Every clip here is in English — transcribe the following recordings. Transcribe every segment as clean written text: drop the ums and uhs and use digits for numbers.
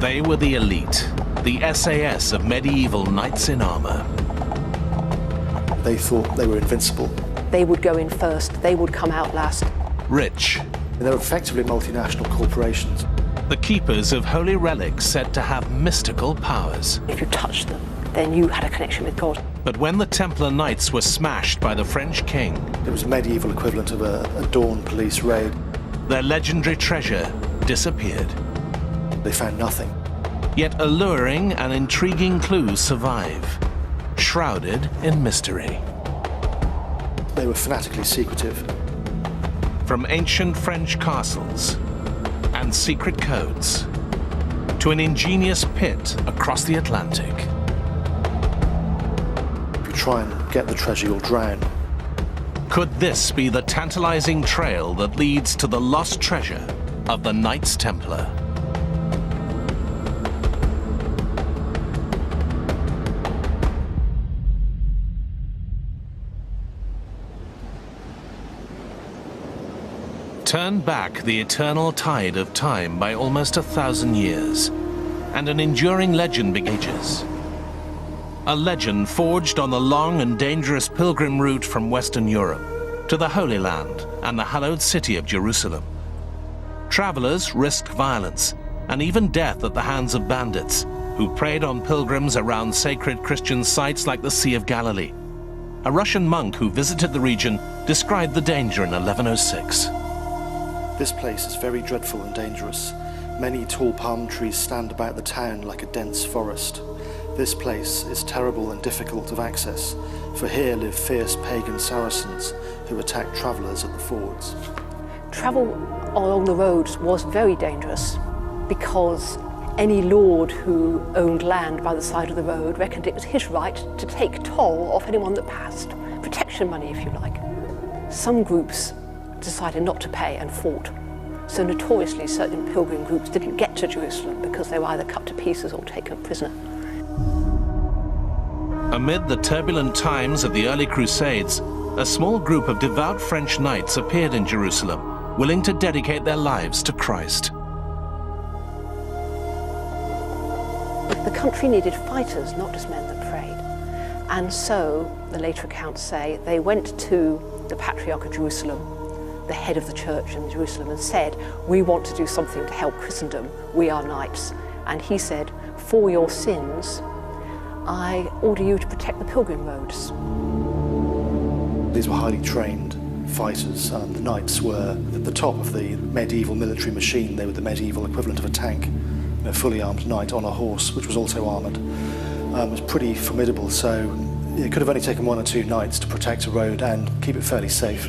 They were the elite, the SAS of medieval knights in armor. They thought they were invincible. They would go in first, they would come out last. Rich. They were effectively multinational corporations. The keepers of holy relics said to have mystical powers. If you touched them, then you had a connection with God. But when the Templar Knights were smashed by the French king, it was a medieval equivalent of a dawn police raid. Their legendary treasure disappeared. They found nothing. Yet alluring and intriguing clues survive, shrouded in mystery. They were fanatically secretive. From ancient French castles and secret codes to an ingenious pit across the Atlantic. If you try and get the treasure, you'll drown. Could this be the tantalizing trail that leads to the lost treasure of the Knights Templar? Turn back the eternal tide of time by almost 1,000 years, and an enduring legend begins. A legend forged on the long and dangerous pilgrim route from Western Europe to the Holy Land and the hallowed city of Jerusalem. Travelers risked violence and even death at the hands of bandits who preyed on pilgrims around sacred Christian sites like the Sea of Galilee. A Russian monk who visited the region described the danger in 1106. This place is very dreadful and dangerous. Many tall palm trees stand about the town like a dense forest. This place is terrible and difficult of access, for here live fierce pagan Saracens who attack travellers at the fords. Travel along the roads was very dangerous because any lord who owned land by the side of the road reckoned it was his right to take toll off anyone that passed. Protection money, if you like. Some groups decided not to pay and fought. So notoriously, certain pilgrim groups didn't get to Jerusalem because they were either cut to pieces or taken prisoner. Amid the turbulent times of the early Crusades, a small group of devout French knights appeared in Jerusalem, willing to dedicate their lives to Christ. The country needed fighters, not just men that prayed. And so, the later accounts say, they went to the Patriarch of Jerusalem, the head of the church in Jerusalem, and said, we want to do something to help Christendom, we are knights. And he said, for your sins, I order you to protect the pilgrim roads. These were highly trained fighters. The knights were at the top of the medieval military machine. They were the medieval equivalent of a tank, a fully armed knight on a horse, which was also armoured. It was pretty formidable, so it could have only taken 1 or 2 knights to protect a road and keep it fairly safe.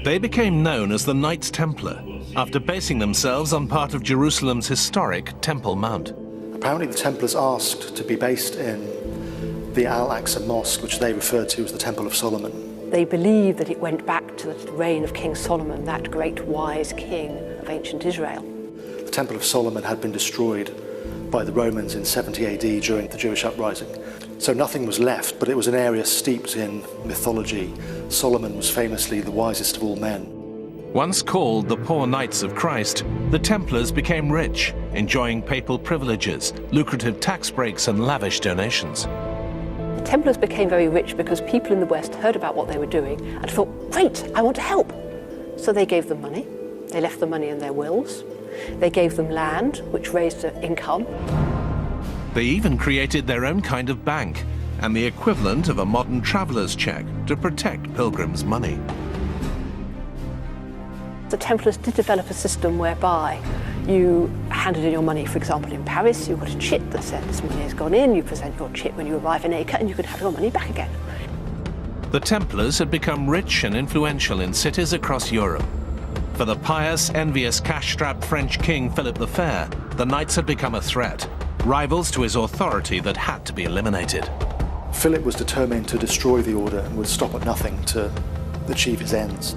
They became known as the Knights Templar after basing themselves on part of Jerusalem's historic Temple Mount. Apparently the Templars asked to be based in the Al-Aqsa Mosque, which they referred to as the Temple of Solomon. They believed that it went back to the reign of King Solomon, that great wise king of ancient Israel. The Temple of Solomon had been destroyed by the Romans in 70 AD during the Jewish uprising. So nothing was left, but it was an area steeped in mythology. Solomon was famously the wisest of all men. Once called the Poor Knights of Christ, the Templars became rich, enjoying papal privileges, lucrative tax breaks and lavish donations. The Templars became very rich because people in the West heard about what they were doing and thought, great, I want to help. So they gave them money. They left the money in their wills. They gave them land, which raised their income. They even created their own kind of bank and the equivalent of a modern traveller's check to protect pilgrims' money. The Templars did develop a system whereby you handed in your money. For example, in Paris, you got a chit that said this money has gone in, you present your chit when you arrive in Acre, and you could have your money back again. The Templars had become rich and influential in cities across Europe. For the pious, envious, cash-strapped French king Philip the Fair, the knights had become a threat, rivals to his authority that had to be eliminated. Philip was determined to destroy the order and would stop at nothing to achieve his ends.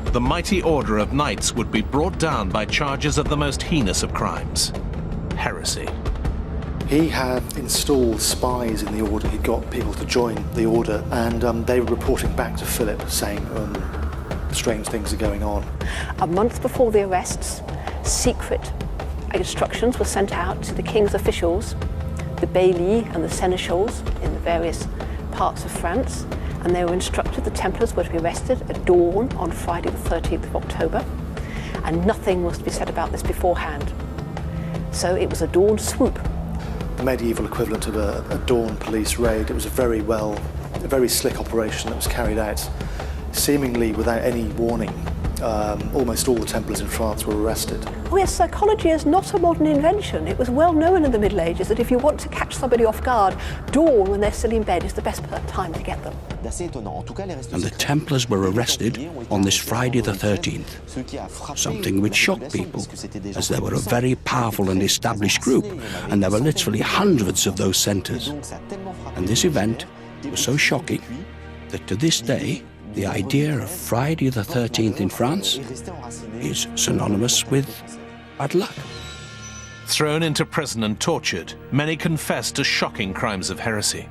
The mighty order of knights would be brought down by charges of the most heinous of crimes: heresy. He had installed spies in the order. He'd got people to join the order, and they were reporting back to Philip saying strange things are going on. A month before the arrests, secret instructions were sent out to the king's officials, the baillis and the seneschals in the various parts of France, and they were instructed the Templars were to be arrested at dawn on Friday the 13th of October, and nothing was to be said about this beforehand. So it was a dawn swoop. The medieval equivalent of a dawn police raid. It was a very slick operation that was carried out seemingly without any warning. Almost all the Templars in France were arrested. Oh yes, psychology is not a modern invention. It was well known in the Middle Ages that if you want to catch somebody off guard, dawn when they're still in bed is the best time to get them. And the Templars were arrested on this Friday the 13th, something which shocked people, as they were a very powerful and established group, and there were literally hundreds of those centres. And this event was so shocking that to this day, the idea of Friday the 13th in France is synonymous with bad luck. Thrown into prison and tortured, many confessed to shocking crimes of heresy.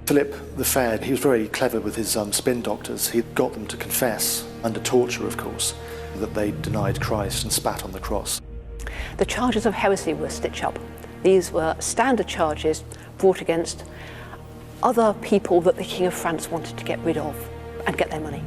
Philip the Fair, he was very clever with his spin doctors. He got them to confess, under torture of course, that they denied Christ and spat on the cross. The charges of heresy were stitch-up. These were standard charges brought against other people that the King of France wanted to get rid of and get their money.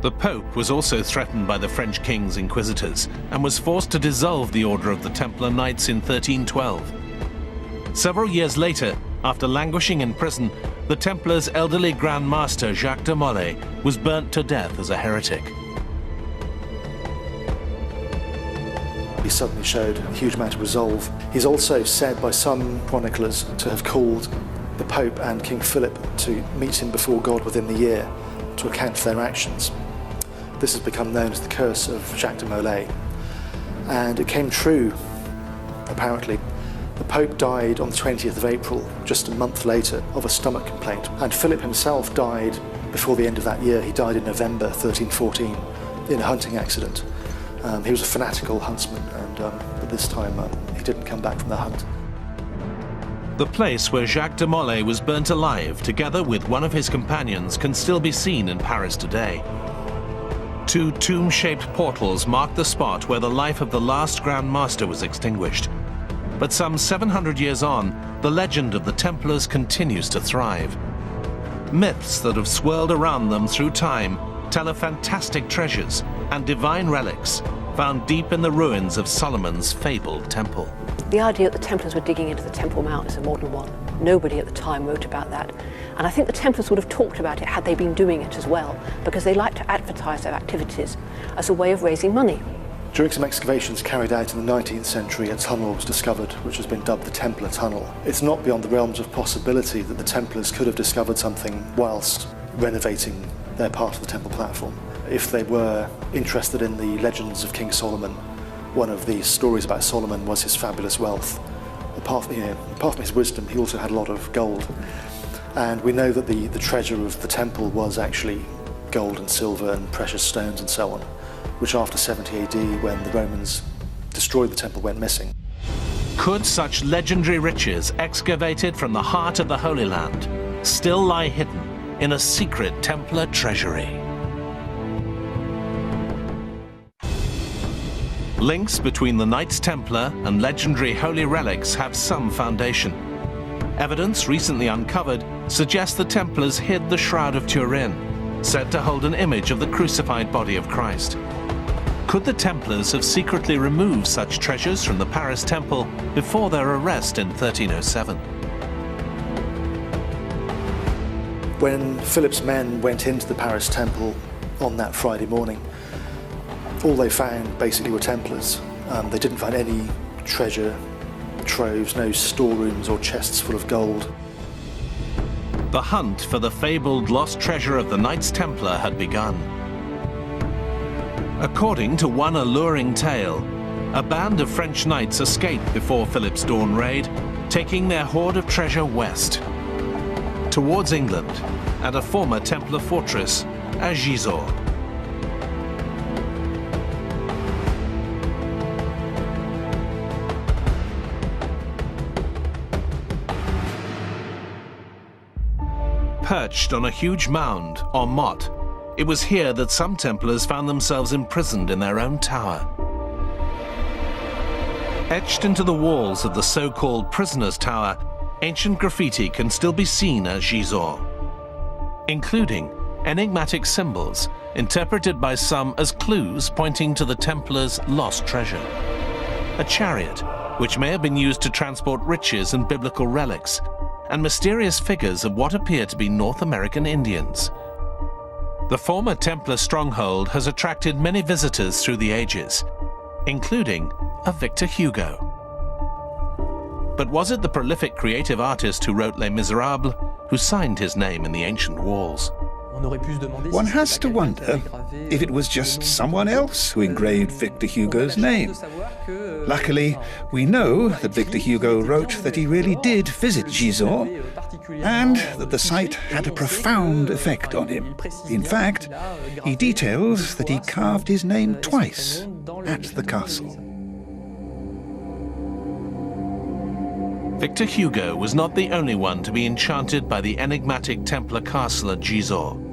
The Pope was also threatened by the French king's inquisitors and was forced to dissolve the Order of the Templar Knights in 1312. Several years later, after languishing in prison, the Templars' elderly Grand Master Jacques de Molay was burnt to death as a heretic. He suddenly showed a huge amount of resolve. He's also said by some chroniclers to have called the Pope and King Philip to meet him before God within the year to account for their actions. This has become known as the curse of Jacques de Molay. And it came true, apparently. The Pope died on the 20th of April, just a month later, of a stomach complaint. And Philip himself died before the end of that year. He died in November 1314 in a hunting accident. He was a fanatical huntsman, and at this time he didn't come back from the hunt. The place where Jacques de Molay was burnt alive, together with one of his companions, can still be seen in Paris today. Two tomb-shaped portals mark the spot where the life of the last Grand Master was extinguished. But some 700 years on, the legend of the Templars continues to thrive. Myths that have swirled around them through time tell of fantastic treasures and divine relics found deep in the ruins of Solomon's fabled temple. The idea that the Templars were digging into the Temple Mount is a modern one. Nobody at the time wrote about that. And I think the Templars would have talked about it had they been doing it as well, because they like to advertise their activities as a way of raising money. During some excavations carried out in the 19th century, a tunnel was discovered, which has been dubbed the Templar Tunnel. It's not beyond the realms of possibility that the Templars could have discovered something whilst renovating their part of the temple platform. If they were interested in the legends of King Solomon, one of the stories about Solomon was his fabulous wealth. Apart from his wisdom, he also had a lot of gold. And we know that the treasure of the temple was actually gold and silver and precious stones and so on, which after 70 AD, when the Romans destroyed the temple, went missing. Could such legendary riches excavated from the heart of the Holy Land still lie hidden in a secret Templar treasury? Links between the Knights Templar and legendary holy relics have some foundation. Evidence recently uncovered suggests the Templars hid the Shroud of Turin, said to hold an image of the crucified body of Christ. Could the Templars have secretly removed such treasures from the Paris temple before their arrest in 1307? When Philip's men went into the Paris temple on that Friday morning, all they found basically were Templars. They didn't find any treasure troves, no storerooms or chests full of gold. The hunt for the fabled lost treasure of the Knights Templar had begun. According to one alluring tale, a band of French knights escaped before Philip's dawn raid, taking their hoard of treasure west, towards England and a former Templar fortress at Gisors. Perched on a huge mound, or motte, it was here that some Templars found themselves imprisoned in their own tower. Etched into the walls of the so-called Prisoner's Tower, ancient graffiti can still be seen at Gisors, including enigmatic symbols interpreted by some as clues pointing to the Templars' lost treasure. A chariot, which may have been used to transport riches and biblical relics, and mysterious figures of what appear to be North American Indians. The former Templar stronghold has attracted many visitors through the ages, including a Victor Hugo. But was it the prolific creative artist who wrote Les Miserables who signed his name in the ancient walls? One has to wonder if it was just someone else who engraved Victor Hugo's name. Luckily, we know that Victor Hugo wrote that he really did visit Gisors, and that the site had a profound effect on him. In fact, he details that he carved his name twice at the castle. Victor Hugo was not the only one to be enchanted by the enigmatic Templar castle at Gisors.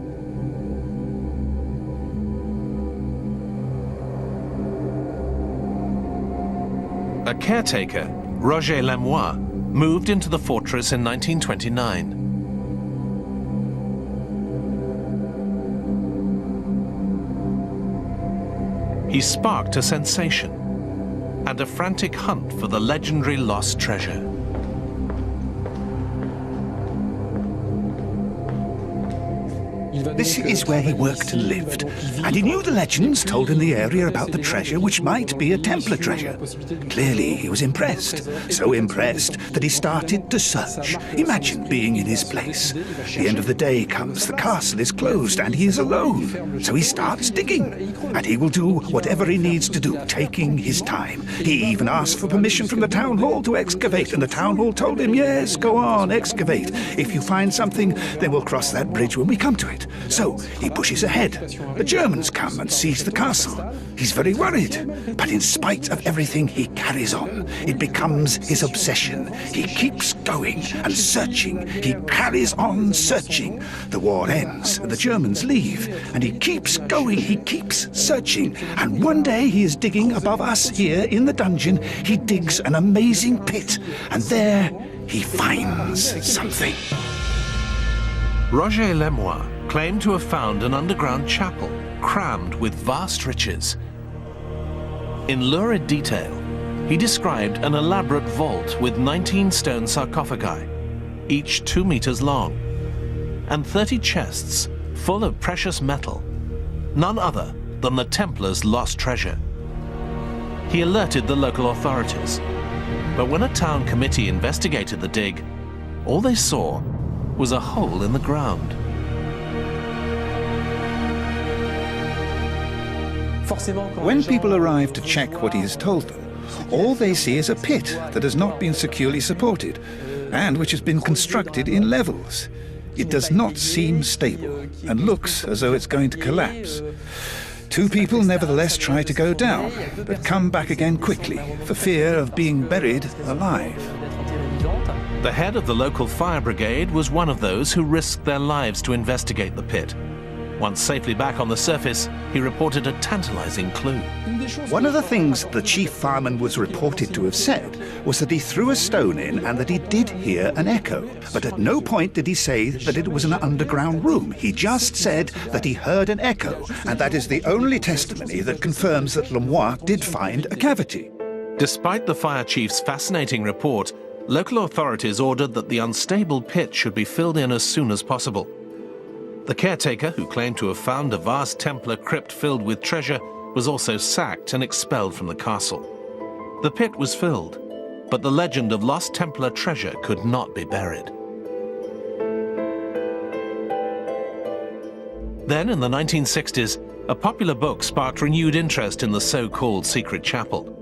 A caretaker, Roger Lemoine, moved into the fortress in 1929. He sparked a sensation and a frantic hunt for the legendary lost treasure. This is where he worked and lived, and he knew the legends told in the area about the treasure which might be a Templar treasure. Clearly he was impressed, so impressed that he started to search. Imagine being in his place. The end of the day comes, the castle is closed and he is alone, so he starts digging, and he will do whatever he needs to do, taking his time. He even asked for permission from the town hall to excavate, and the town hall told him, yes, go on, excavate. If you find something, then we'll cross that bridge when we come to it. So he pushes ahead. The Germans come and seize the castle. He's very worried, but in spite of everything, he carries on. It becomes his obsession. He keeps going and searching. He carries on searching. The war ends, the Germans leave, and he keeps going, he keeps searching. And one day he is digging above us here in the dungeon. He digs an amazing pit, and there he finds something. Roger Lemoine claimed to have found an underground chapel crammed with vast riches. In lurid detail, he described an elaborate vault with 19 stone sarcophagi, each 2 meters long, and 30 chests full of precious metal, none other than the Templars' lost treasure. He alerted the local authorities, but when a town committee investigated the dig, all they saw was a hole in the ground. When people arrive to check what he has told them, all they see is a pit that has not been securely supported and which has been constructed in levels. It does not seem stable and looks as though it's going to collapse. 2 people nevertheless try to go down, but come back again quickly for fear of being buried alive. The head of the local fire brigade was one of those who risked their lives to investigate the pit. Once safely back on the surface, he reported a tantalizing clue. One of the things the chief fireman was reported to have said was that he threw a stone in and that he did hear an echo. But at no point did he say that it was an underground room. He just said that he heard an echo, and that is the only testimony that confirms that Lemoine did find a cavity. Despite the fire chief's fascinating report, local authorities ordered that the unstable pit should be filled in as soon as possible. The caretaker, who claimed to have found a vast Templar crypt filled with treasure, was also sacked and expelled from the castle. The pit was filled, but the legend of lost Templar treasure could not be buried. Then, in the 1960s, a popular book sparked renewed interest in the so-called secret chapel.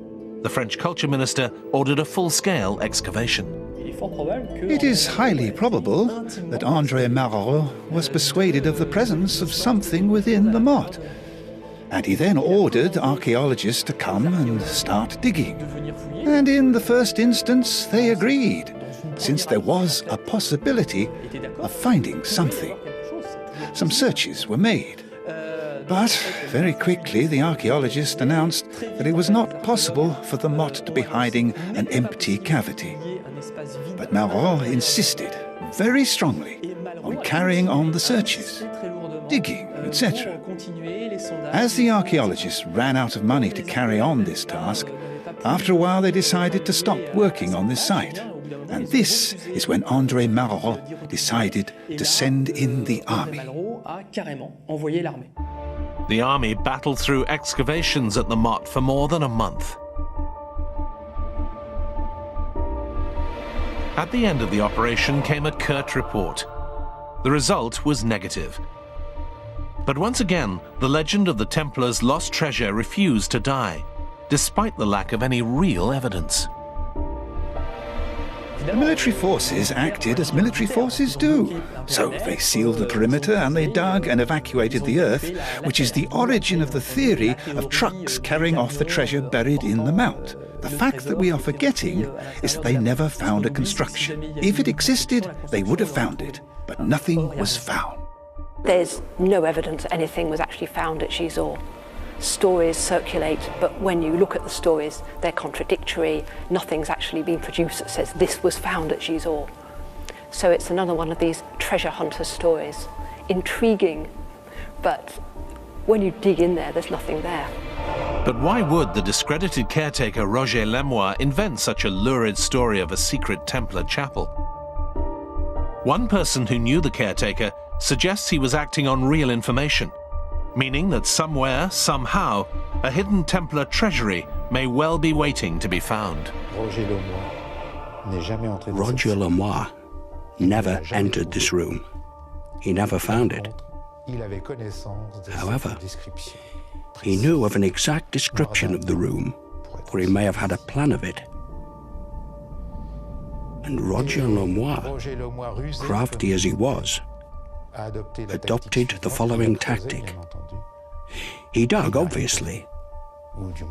The French culture minister ordered a full-scale excavation. It is highly probable that André Malraux was persuaded of the presence of something within the motte, and he then ordered archaeologists to come and start digging. And in the first instance, they agreed, since there was a possibility of finding something. Some searches were made. But very quickly the archaeologist announced that it was not possible for the motte to be hiding an empty cavity. But Malraux insisted very strongly on carrying on the searches, digging, etc. As the archaeologists ran out of money to carry on this task, after a while they decided to stop working on this site. And this is when André Malraux decided to send in the army. The army battled through excavations at the motte for more than a month. At the end of the operation came a curt report. The result was negative. But once again, the legend of the Templars' lost treasure refused to die, despite the lack of any real evidence. The military forces acted as military forces do. So they sealed the perimeter and they dug and evacuated the earth, which is the origin of the theory of trucks carrying off the treasure buried in the mount. The fact that we are forgetting is that they never found a construction. If it existed, they would have found it, but nothing was found. There's no evidence anything was actually found at Gisors. Stories circulate, but when you look at the stories, they're contradictory. Nothing's actually been produced that says this was found at Gisors. So it's another one of these treasure hunter stories. Intriguing, but when you dig in there, there's nothing there. But why would the discredited caretaker Roger Lemoyne invent such a lurid story of a secret Templar chapel? One person who knew the caretaker suggests he was acting on real information, meaning that somewhere, somehow, a hidden Templar treasury may well be waiting to be found. Roger Lemoyne never entered this room. He never found it. However, he knew of an exact description of the room, or he may have had a plan of it. And Roger Lemoyne, crafty as he was, adopted the following tactic. He dug, obviously,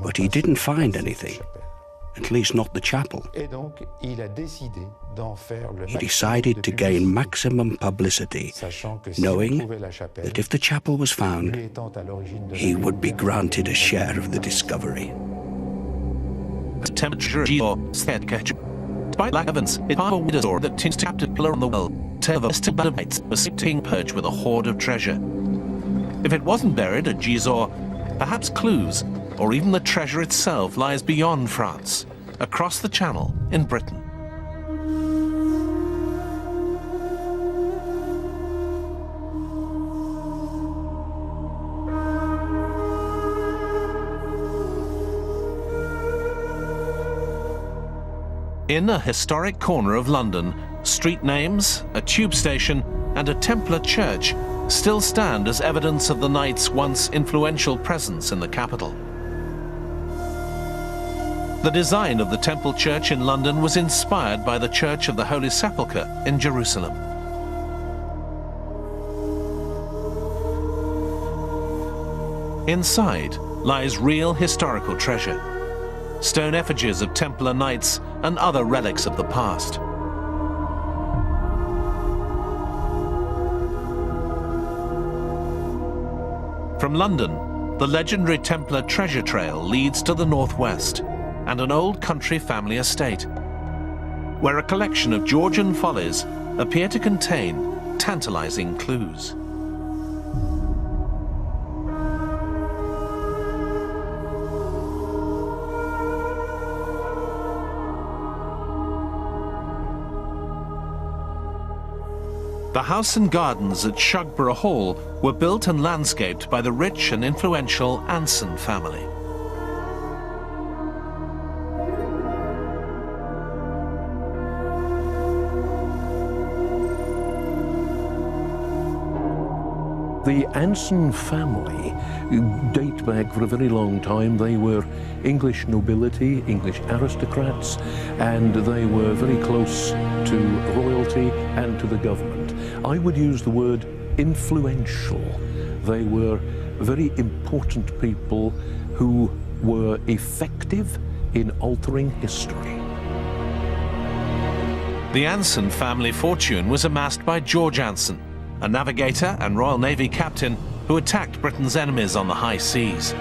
but he didn't find anything, at least not the chapel. He decided to gain maximum publicity, knowing that if the chapel was found, he would be granted a share of the discovery. Despite lack of evidence, it's part of a wider story that seems to captive pillar on the world. Tale of a still bad mates was sitting perched with a hoard of treasure. If it wasn't buried at Gisors, perhaps clues, or even the treasure itself, lies beyond France, across the Channel in Britain. In a historic corner of London, street names, a tube station, and a Templar church still stand as evidence of the Knights' once influential presence in the capital. The design of the Temple Church in London was inspired by the Church of the Holy Sepulchre in Jerusalem. Inside lies real historical treasure, stone effigies of Templar knights and other relics of the past. From London, the legendary Templar treasure trail leads to the northwest and an old country family estate, where a collection of Georgian follies appear to contain tantalizing clues. The house and gardens at Shugborough Hall were built and landscaped by the rich and influential Anson family. The Anson family date back for a very long time. They were English nobility, English aristocrats, and they were very close to royalty and to the government. I would use the word influential. They were very important people who were effective in altering history. The Anson family fortune was amassed by George Anson, a navigator and Royal Navy captain who attacked Britain's enemies on the high seas.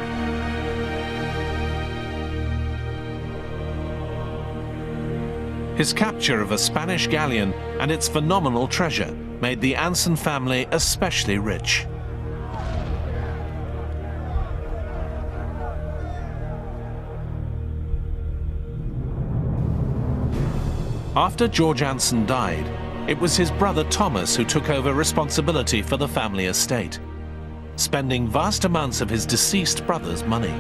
His capture of a Spanish galleon and its phenomenal treasure made the Anson family especially rich. After George Anson died, it was his brother Thomas who took over responsibility for the family estate, spending vast amounts of his deceased brother's money.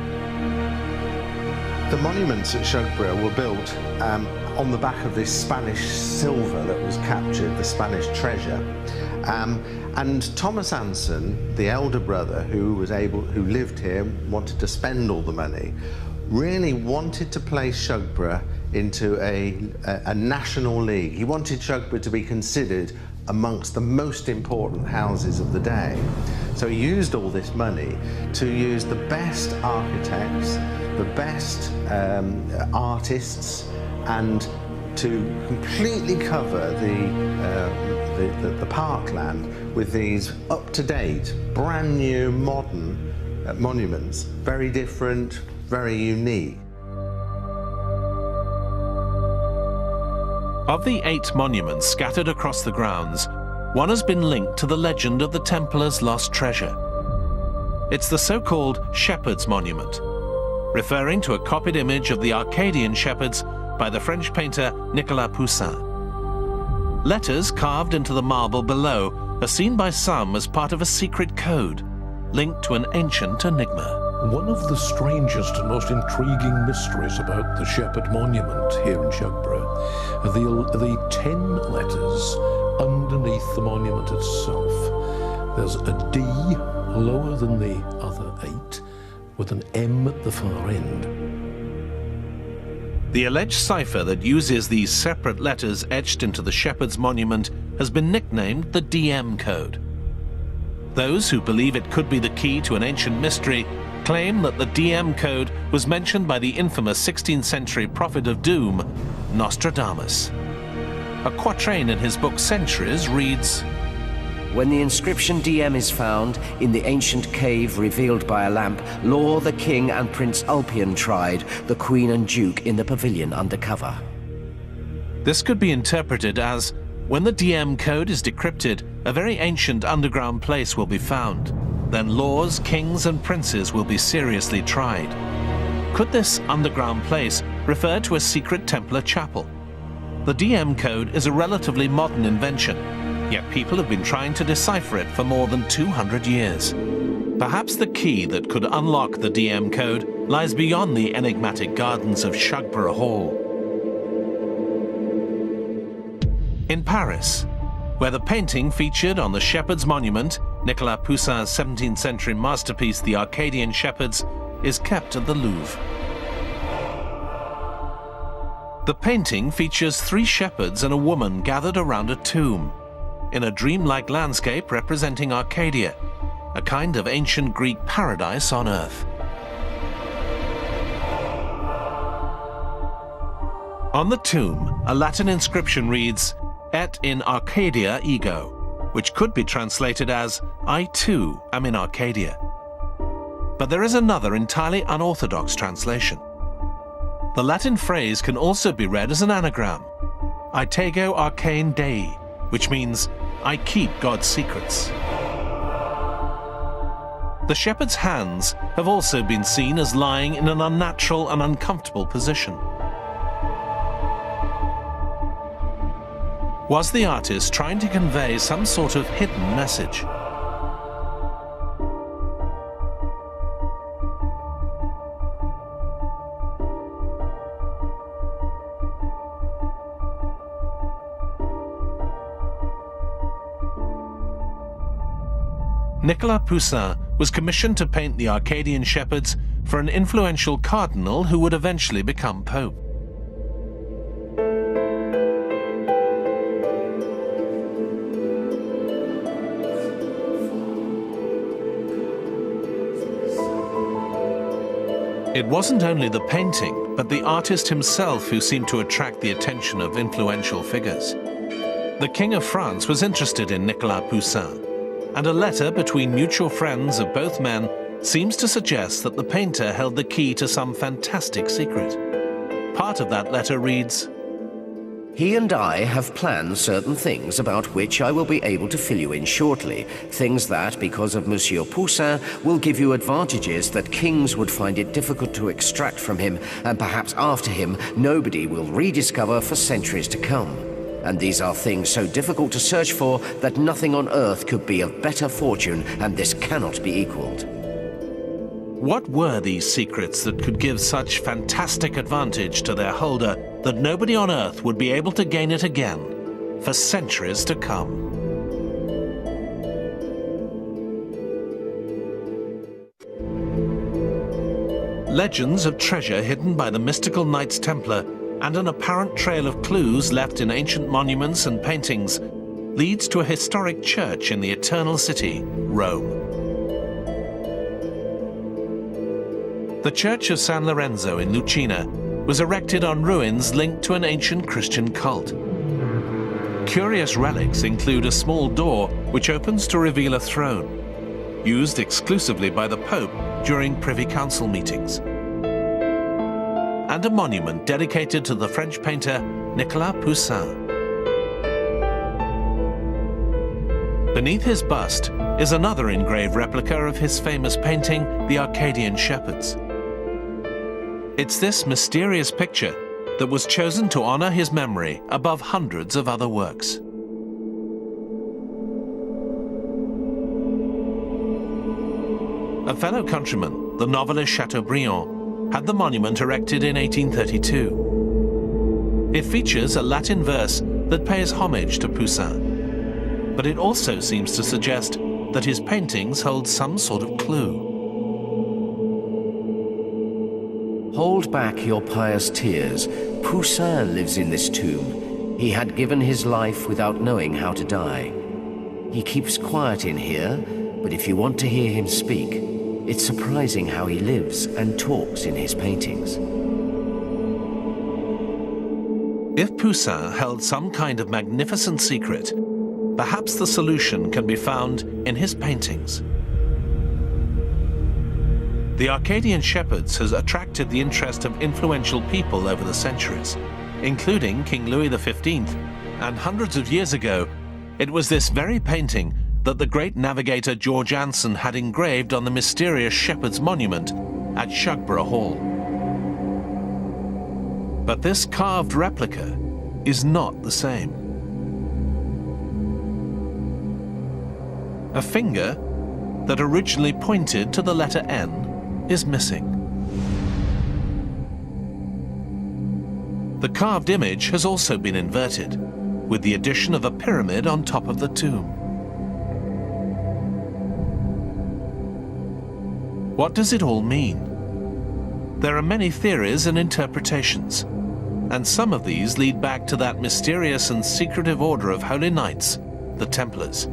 The monuments at Shugborough were built on the back of this Spanish silver that was captured, the Spanish treasure. And Thomas Anson, the elder brother who lived here, wanted to spend all the money, really wanted to place Shugborough into a national league. He wanted Shugborough to be considered amongst the most important houses of the day. So he used all this money to use the best architects, the best artists, and to completely cover the parkland with these up-to-date, brand new, modern monuments. Very different, very unique. Of the 8 monuments scattered across the grounds, one has been linked to the legend of the Templars' lost treasure. It's the so-called Shepherd's Monument, referring to a copied image of the Arcadian shepherds by the French painter Nicolas Poussin. Letters carved into the marble below are seen by some as part of a secret code linked to an ancient enigma. One of the strangest and most intriguing mysteries about the Shepherd Monument here in Shugborough are the 10 letters underneath the monument itself. There's a D lower than the other 8 with an M at the far end. The alleged cipher that uses these separate letters etched into the Shepherd's Monument has been nicknamed the DM code. Those who believe it could be the key to an ancient mystery claim that the DM code was mentioned by the infamous 16th century prophet of doom, Nostradamus. A quatrain in his book Centuries reads, "When the inscription DM is found in the ancient cave revealed by a lamp, Law the king and Prince Ulpian tried, the queen and duke in the pavilion under cover." This could be interpreted as, when the DM code is decrypted, a very ancient underground place will be found. Then laws, kings and princes will be seriously tried. Could this underground place refer to a secret Templar chapel? The DM code is a relatively modern invention, yet people have been trying to decipher it for more than 200 years. Perhaps the key that could unlock the DM code lies beyond the enigmatic gardens of Shugborough Hall. In Paris, where the painting featured on the Shepherd's Monument, Nicolas Poussin's 17th century masterpiece, The Arcadian Shepherds, is kept at the Louvre. The painting features 3 shepherds and a woman gathered around a tomb, in a dreamlike landscape representing Arcadia, a kind of ancient Greek paradise on earth. On the tomb, a Latin inscription reads, "Et in Arcadia ego," which could be translated as, "I too am in Arcadia." But there is another entirely unorthodox translation. The Latin phrase can also be read as an anagram, "Aitego arcane Dei," which means, "I keep God's secrets." The shepherd's hands have also been seen as lying in an unnatural and uncomfortable position. Was the artist trying to convey some sort of hidden message? Nicolas Poussin was commissioned to paint the Arcadian shepherds for an influential cardinal who would eventually become pope. It wasn't only the painting, but the artist himself who seemed to attract the attention of influential figures. The King of France was interested in Nicolas Poussin. and a letter between mutual friends of both men seems to suggest that the painter held the key to some fantastic secret. Part of that letter reads, "He and I have planned certain things about which I will be able to fill you in shortly. Things that, because of Monsieur Poussin, will give you advantages that kings would find it difficult to extract from him, and perhaps after him nobody will rediscover for centuries to come. And these are things so difficult to search for that nothing on earth could be of better fortune, and this cannot be equaled." What were these secrets that could give such fantastic advantage to their holder that nobody on earth would be able to gain it again for centuries to come? Legends of treasure hidden by the mystical Knights Templar and an apparent trail of clues left in ancient monuments and paintings leads to a historic church in the Eternal City, Rome. The Church of San Lorenzo in Lucina was erected on ruins linked to an ancient Christian cult. Curious relics include a small door which opens to reveal a throne, used exclusively by the Pope during Privy Council meetings, and a monument dedicated to the French painter Nicolas Poussin. Beneath his bust is another engraved replica of his famous painting, The Arcadian Shepherds. It's this mysterious picture that was chosen to honor his memory above hundreds of other works. A fellow countryman, the novelist Chateaubriand, had the monument erected in 1832. It features a Latin verse that pays homage to Poussin, but it also seems to suggest that his paintings hold some sort of clue. Hold back your pious tears. Poussin lives in this tomb. He had given his life without knowing how to die. He keeps quiet in here, but if you want to hear him speak, it's surprising how he lives and talks in his paintings. If Poussin held some kind of magnificent secret, perhaps the solution can be found in his paintings. The Arcadian Shepherds has attracted the interest of influential people over the centuries, including King Louis XV, and hundreds of years ago, it was this very painting that the great navigator George Anson had engraved on the mysterious Shepherd's monument at Shugborough Hall. But this carved replica is not the same. A finger that originally pointed to the letter N is missing. The carved image has also been inverted, with the addition of a pyramid on top of the tomb. What does it all mean? There are many theories and interpretations, and some of these lead back to that mysterious and secretive order of holy knights, the Templars.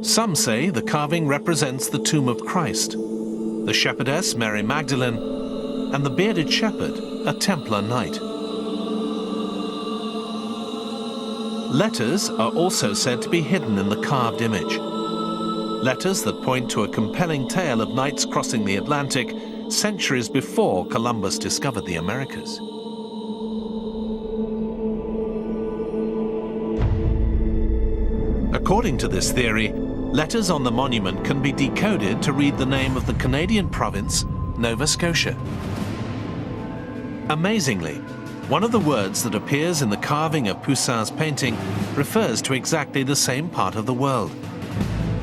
Some say the carving represents the tomb of Christ, the shepherdess Mary Magdalene, and the bearded shepherd, a Templar knight. Letters are also said to be hidden in the carved image. Letters that point to a compelling tale of knights crossing the Atlantic centuries before Columbus discovered the Americas. According to this theory, letters on the monument can be decoded to read the name of the Canadian province, Nova Scotia. Amazingly, one of the words that appears in the carving of Poussin's painting refers to exactly the same part of the world.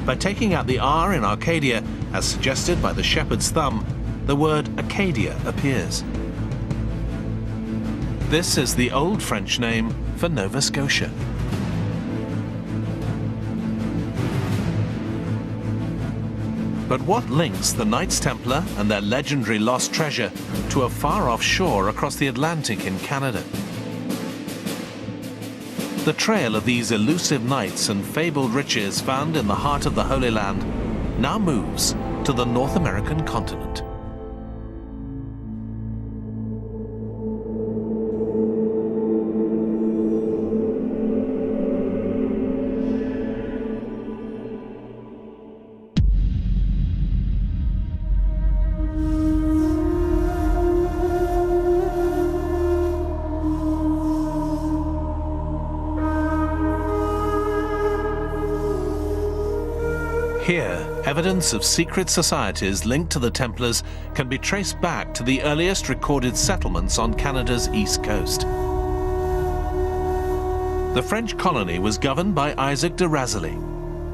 By taking out the R in Arcadia, as suggested by the shepherd's thumb, the word Acadia appears. This is the old French name for Nova Scotia. But what links the Knights Templar and their legendary lost treasure to a far-off shore across the Atlantic in Canada? The trail of these elusive knights and fabled riches found in the heart of the Holy Land now moves to the North American continent. area, evidence of secret societies linked to the Templars can be traced back to the earliest recorded settlements on Canada's east coast. The French colony was governed by Isaac de Razilly,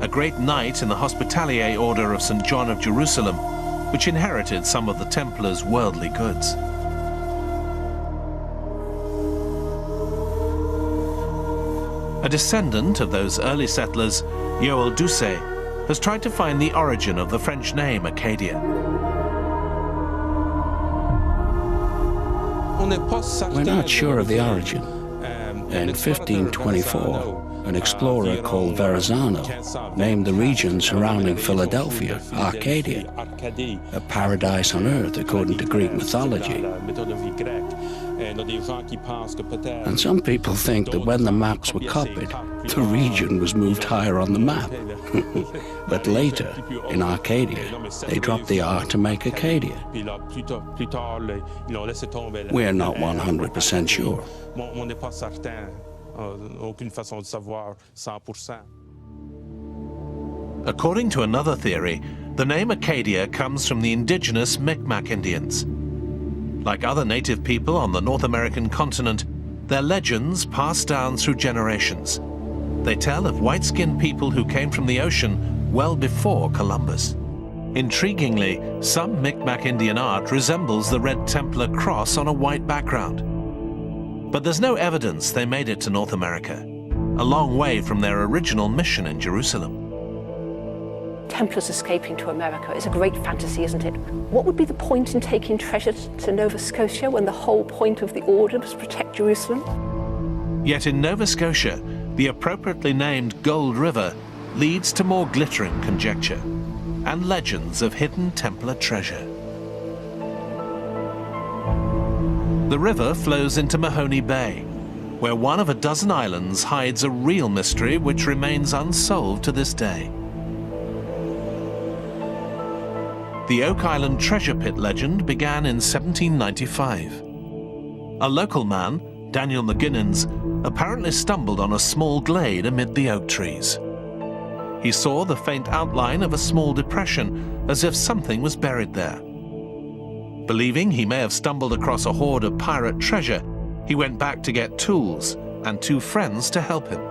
a great knight in the Hospitalier Order of St. John of Jerusalem, which inherited some of the Templars' worldly goods. A descendant of those early settlers, Yoel Doucet, has tried to find the origin of the French name Acadia. We're not sure of the origin. In 1524, an explorer called Verrazano named the region surrounding Philadelphia Arcadia, a paradise on earth according to Greek mythology. And some people think that when the maps were copied, the region was moved higher on the map. But later, in Arcadia, they dropped the R to make Acadia. We're not 100% sure. According to another theory, the name Acadia comes from the indigenous Micmac Indians. Like other native people on the North American continent, their legends pass down through generations. They tell of white-skinned people who came from the ocean well before Columbus. Intriguingly, some Micmac Indian art resembles the Red Templar cross on a white background. But there's no evidence they made it to North America, a long way from their original mission in Jerusalem. Templars escaping to America is a great fantasy, isn't it? What would be the point in taking treasure to Nova Scotia when the whole point of the order was to protect Jerusalem? Yet in Nova Scotia, the appropriately named Gold River leads to more glittering conjecture and legends of hidden Templar treasure. The river flows into Mahoney Bay, where one of a dozen islands hides a real mystery which remains unsolved to this day. The Oak Island treasure pit legend began in 1795. A local man, Daniel McGinnens, apparently stumbled on a small glade amid the oak trees. He saw the faint outline of a small depression, as if something was buried there. Believing he may have stumbled across a hoard of pirate treasure, he went back to get tools and two friends to help him.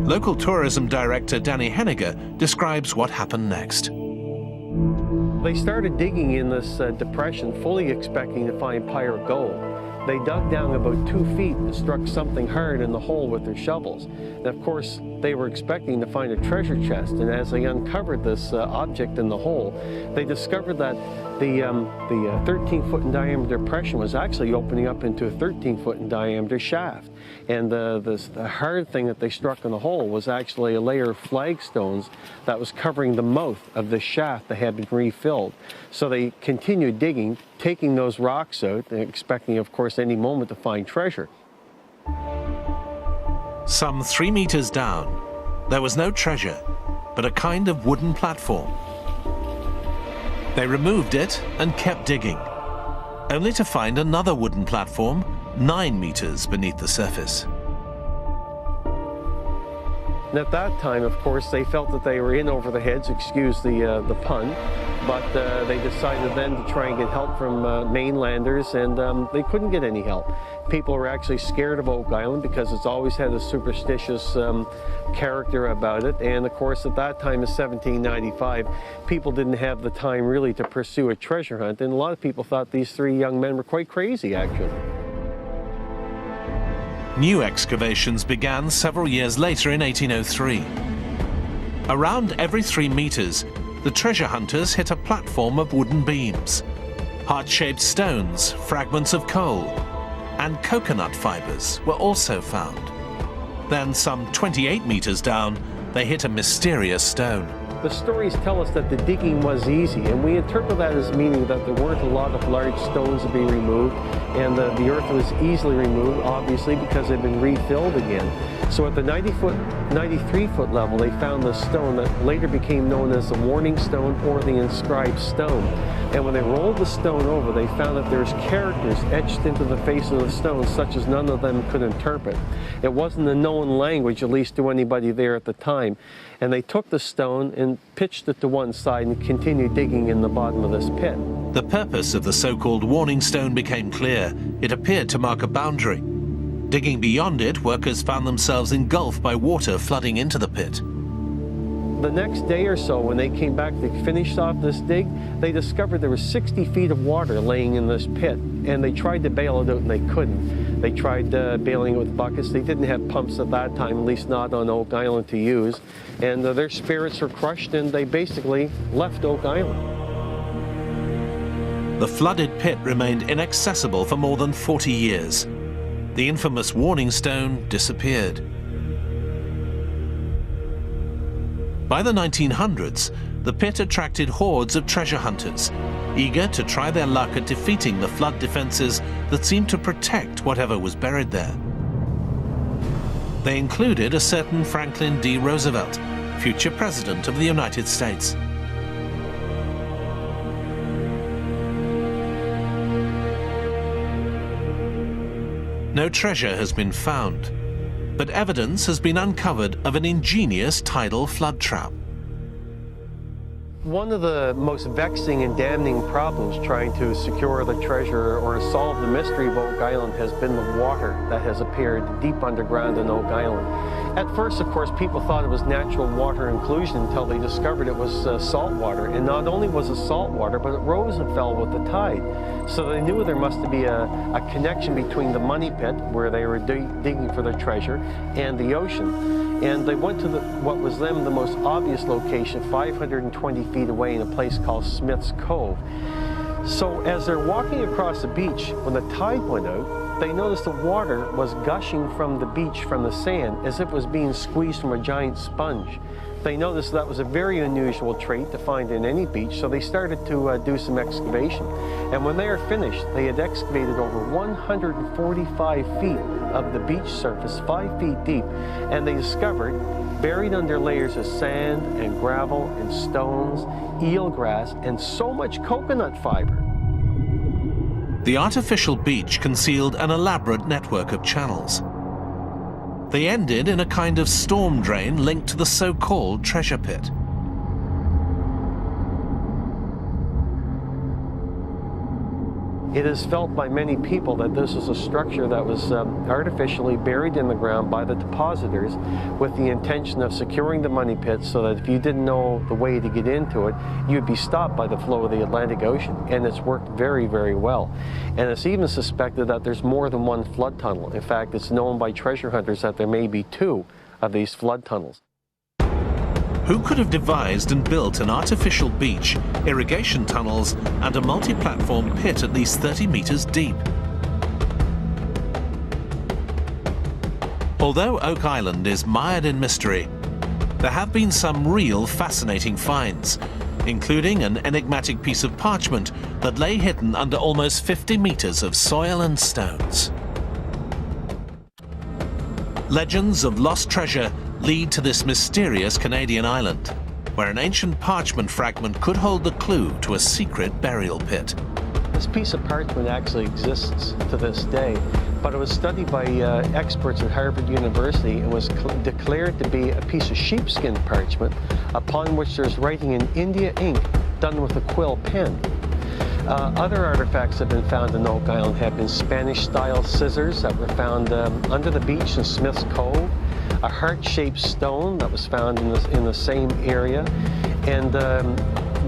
Local tourism director Danny Henniger describes what happened next. They started digging in this depression, fully expecting to find pirate gold. They dug down about 2 feet and struck something hard in the hole with their shovels. And of course, they were expecting to find a treasure chest, and as they uncovered this object in the hole, they discovered that the 13-foot in diameter depression was actually opening up into a 13-foot in diameter shaft. And the hard thing that they struck in the hole was actually a layer of flagstones that was covering the mouth of the shaft that had been refilled. So they continued digging, taking those rocks out, and expecting, of course, any moment to find treasure. Some 3 meters down, there was no treasure, but a kind of wooden platform. They removed it and kept digging, only to find another wooden platform 9 meters beneath the surface. And at that time, of course, they felt that they were in over their heads, excuse the pun, but they decided then to try and get help from mainlanders, and they couldn't get any help. People were actually scared of Oak Island because it's always had a superstitious character about it, and of course at that time in 1795, people didn't have the time really to pursue a treasure hunt, and a lot of people thought these three young men were quite crazy, actually. New excavations began several years later in 1803. Around every 3 meters, the treasure hunters hit a platform of wooden beams. Heart-shaped stones, fragments of coal, and coconut fibers were also found. Then, some 28 meters down, they hit a mysterious stone. The stories tell us that the digging was easy, and we interpret that as meaning that there weren't a lot of large stones to be removed, and the earth was easily removed, obviously, because it had been refilled again. So at the 90-foot 93-foot level, they found the stone that later became known as the Warning Stone or the Inscribed Stone. And when they rolled the stone over, they found that there's characters etched into the face of the stone such as none of them could interpret. It wasn't a known language, at least to anybody there at the time. And they took the stone and pitched it to one side and continued digging in the bottom of this pit. The purpose of the so-called Warning Stone became clear. It appeared to mark a boundary. Digging beyond it, workers found themselves engulfed by water flooding into the pit. The next day or so, when they came back to finish off this dig, they discovered there was 60 feet of water laying in this pit, and they tried to bail it out and they couldn't. They tried bailing it with buckets. They didn't have pumps at that time, at least not on Oak Island to use, and their spirits were crushed and they basically left Oak Island. The flooded pit remained inaccessible for more than 40 years. The infamous Warning Stone disappeared. By the 1900s, the pit attracted hordes of treasure hunters, eager to try their luck at defeating the flood defenses that seemed to protect whatever was buried there. They included a certain Franklin D. Roosevelt, future President of the United States. No treasure has been found, but evidence has been uncovered of an ingenious tidal flood trap. One of the most vexing and damning problems trying to secure the treasure or solve the mystery of Oak Island has been the water that has appeared deep underground in Oak Island. At first, of course, people thought it was natural water inclusion until they discovered it was salt water. And not only was it salt water, but it rose and fell with the tide. So they knew there must be a connection between the money pit, where they were digging for the treasure, and the ocean. And they went to what was then the most obvious location, 520 feet away in a place called Smith's Cove. So as they're walking across the beach, when the tide went out, they noticed the water was gushing from the beach, from the sand, as if it was being squeezed from a giant sponge. They noticed that was a very unusual trait to find in any beach, so they started to do some excavation. And when they were finished, they had excavated over 145 feet of the beach surface, 5 feet deep, and they discovered, buried under layers of sand and gravel and stones, eelgrass, and so much coconut fiber. The artificial beach concealed an elaborate network of channels. They ended in a kind of storm drain linked to the so-called treasure pit. It is felt by many people that this is a structure that was artificially buried in the ground by the depositors with the intention of securing the money pit so that if you didn't know the way to get into it, you'd be stopped by the flow of the Atlantic Ocean. And it's worked very, very well. And it's even suspected that there's more than one flood tunnel. In fact, it's known by treasure hunters that there may be 2 of these flood tunnels. Who could have devised and built an artificial beach, irrigation tunnels, and a multi-platform pit at least 30 meters deep? Although Oak Island is mired in mystery, there have been some real fascinating finds, including an enigmatic piece of parchment that lay hidden under almost 50 meters of soil and stones. Legends of lost treasure lead to this mysterious Canadian island, where an ancient parchment fragment could hold the clue to a secret burial pit. This piece of parchment actually exists to this day, but it was studied by experts at Harvard University and was declared to be a piece of sheepskin parchment upon which there's writing in India ink done with a quill pen. Other artifacts that have been found in Oak Island have been Spanish-style scissors that were found under the beach in Smith's Cove, a heart-shaped stone that was found in the same area, and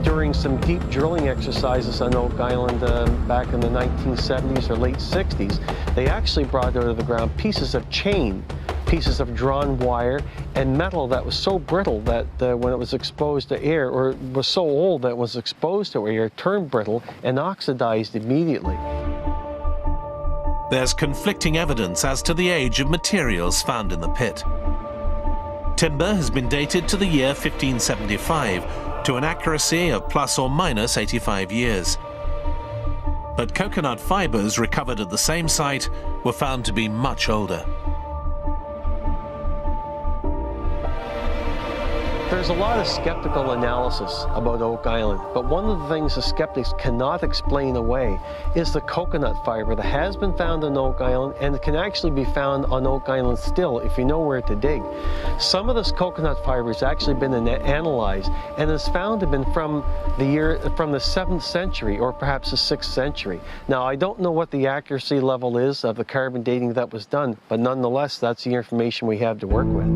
during some deep drilling exercises on Oak Island back in the 1970s or late 60s, they actually brought out of the ground pieces of chain, pieces of drawn wire, and metal that was so brittle that when it was exposed to air, or was so old that it was exposed to air, it turned brittle and oxidized immediately. There's conflicting evidence as to the age of materials found in the pit. Timber has been dated to the year 1575 to an accuracy of plus or minus 85 years. But coconut fibers recovered at the same site were found to be much older. There's a lot of skeptical analysis about Oak Island, but one of the things the skeptics cannot explain away is the coconut fiber that has been found on Oak Island, and it can actually be found on Oak Island still if you know where to dig. Some of this coconut fiber has actually been analyzed and is found to have been from the 7th century or perhaps the 6th century. Now, I don't know what the accuracy level is of the carbon dating that was done, but nonetheless, that's the information we have to work with.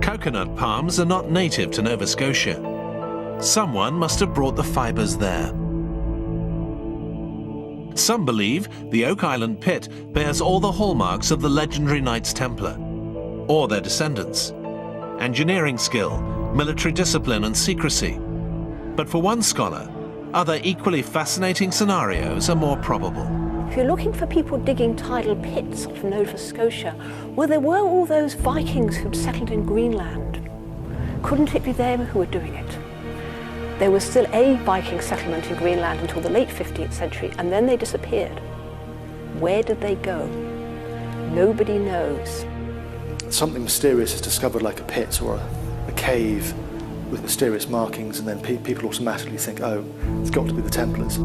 Coconut palms are not native to Nova Scotia. Someone must have brought the fibers there. Some believe the Oak Island pit bears all the hallmarks of the legendary Knights Templar, or their descendants: engineering skill, military discipline and secrecy. But for one scholar, other equally fascinating scenarios are more probable. If you're looking for people digging tidal pits off Nova Scotia, well, there were all those Vikings who'd settled in Greenland. Couldn't it be them who were doing it? There was still a Viking settlement in Greenland until the late 15th century, and then they disappeared. Where did they go? Nobody knows. Something mysterious is discovered, like a pit or a cave with mysterious markings, and then people automatically think, oh, it's got to be the Templars.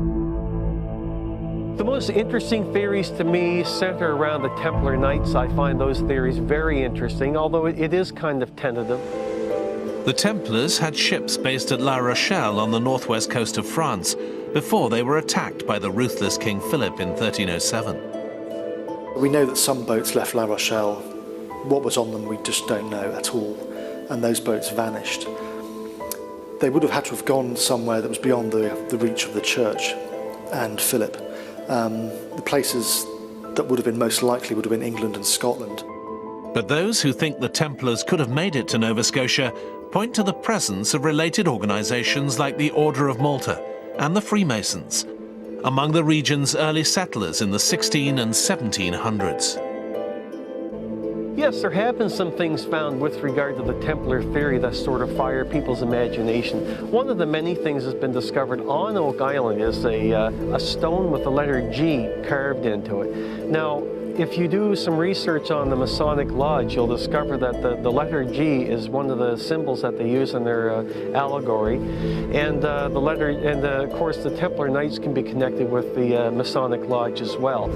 The most interesting theories to me center around the Templar Knights. I find those theories very interesting, although it is kind of tentative. The Templars had ships based at La Rochelle on the northwest coast of France before they were attacked by the ruthless King Philip in 1307. We know that some boats left La Rochelle. What was on them, we just don't know at all, and those boats vanished. They would have had to have gone somewhere that was beyond the reach of the church and Philip. The places that would have been most likely would have been England and Scotland. But those who think the Templars could have made it to Nova Scotia point to the presence of related organizations like the Order of Malta and the Freemasons among the region's early settlers in the 16 and 1700s. Yes, there have been some things found with regard to the Templar theory that sort of fire people's imagination. One of the many things that's been discovered on Oak Island is a stone with the letter G carved into it. Now, if you do some research on the Masonic Lodge, you'll discover that the letter G is one of the symbols that they use in their allegory. And of course, the Templar Knights can be connected with the Masonic Lodge as well.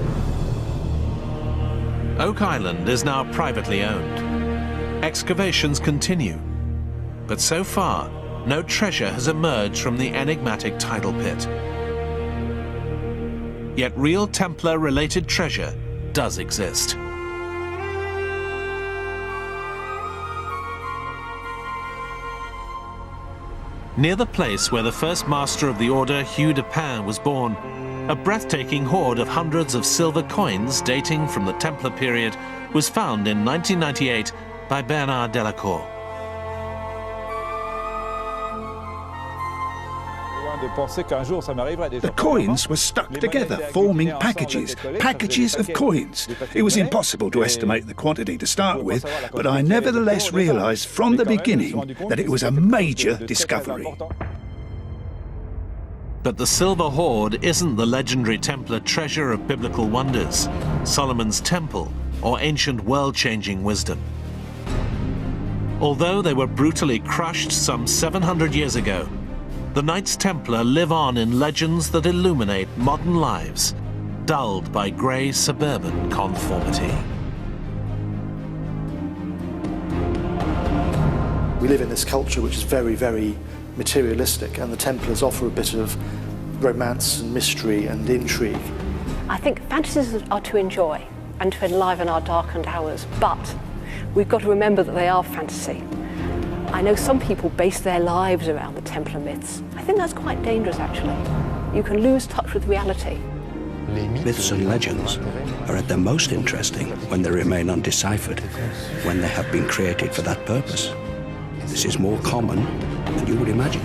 Oak Island is now privately owned. Excavations continue, but so far, no treasure has emerged from the enigmatic tidal pit. Yet real Templar-related treasure does exist. Near the place where the first master of the order, Hugh de Pin, was born, a breathtaking hoard of hundreds of silver coins dating from the Templar period was found in 1998 by Bernard Delacour. The coins were stuck together, forming packages of coins. It was impossible to estimate the quantity to start with, but I nevertheless realized from the beginning that it was a major discovery. But the silver hoard isn't the legendary Templar treasure of biblical wonders, Solomon's Temple, or ancient world-changing wisdom. Although they were brutally crushed some 700 years ago, the Knights Templar live on in legends that illuminate modern lives, dulled by grey suburban conformity. We live in this culture which is very, very materialistic, and the Templars offer a bit of romance and mystery and intrigue. I think fantasies are to enjoy and to enliven our darkened hours, but we've got to remember that they are fantasy. I know some people base their lives around the Templar myths. I think that's quite dangerous, actually. You can lose touch with reality. Myths and legends are at their most interesting when they remain undeciphered, when they have been created for that purpose. This is more common than you would imagine.